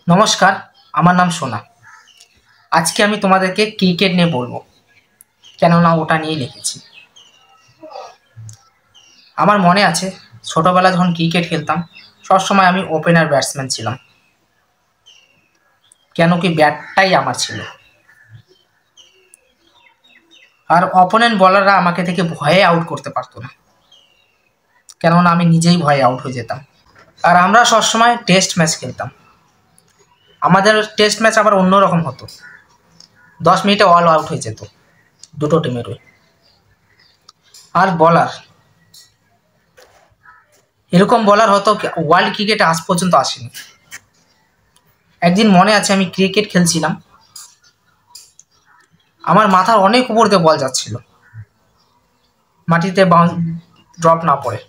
নমস্কার, আমার নাম সোনা। আজকে আমি তোমাদেরকে ক্রিকেট নিয়ে বলবো, কেননা ওটা নিয়েই লিখেছি। আমার মনে আছে ছোটবেলা যখন ক্রিকেট খেলতাম, সবসময় আমি ওপেনার ব্যাটসম্যান ছিলাম। কেন কি ব্যাটটাই আমার ছিল, আর অপোনেন্ট বলাররা আমাকে থেকে ভয়ে আউট করতে পারতো না, কেননা আমি নিজেই ভয়ে আউট হয়ে যেতাম। আর আমরা সবসময় টেস্ট ম্যাচ খেলতাম। আমাদের টেস্ট ম্যাচ আবার অন্যরকম হতো, 10 মিনিটে অল আউট হয়ে যেত দুটো টিমেরই। আর বলার, এরকম বলার হতো ওয়ার্ল্ড ক্রিকেটে আজ পর্যন্ত আসেনি। একদিন মনে আছে আমি ক্রিকেট খেলছিলাম, আমার মাথার অনেক উপর দিয়ে বল যাচ্ছিল, মাটিতে ড্রপ না পড়ে।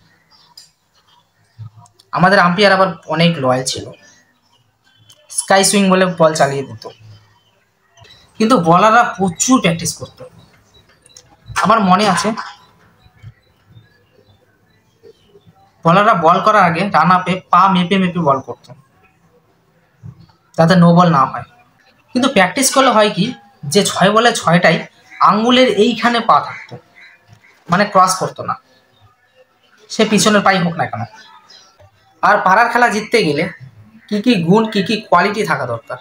আমাদের আম্পায়ার আবার অনেক লয়াল ছিল, স্কাই সুইং বলে বল চালিয়ে দিত। কিন্তু বলাররা প্রচুর প্র্যাকটিস করতো। আমার মনে আছে বলাররা বল করার আগে রান আপে পা মেপে মেপে বল করতো, যাতে নো বল না হয়। কিন্তু প্র্যাকটিস করলে হয় কি, যে 6 বলে 6টাই আঙ্গুলের এইখানে পা থাকতো, মানে ক্রস করতো না, সে পিছনের পাই হোক না কেন। আর পাড়ার খেলা জিততে গেলে কি কি গুণ, কি কি কোয়ালিটি থাকা দরকার।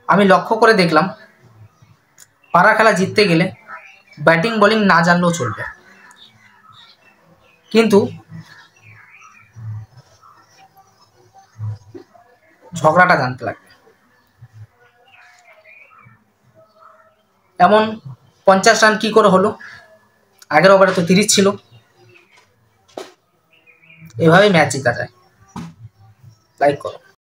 আমি লক্ষ্য করে দেখলাম, পাড়ার খেলা জিততে গেলে ব্যাটিং বোলিং না জানলেও চলবে, কিন্তু ঝগড়াটা জানতে লাগবে। এমন 50 রান কি করে হলো, আগের ওভারে তো 30 ছিল। এভাবেই ম্যাচ জিতা যায়। লাইক করো।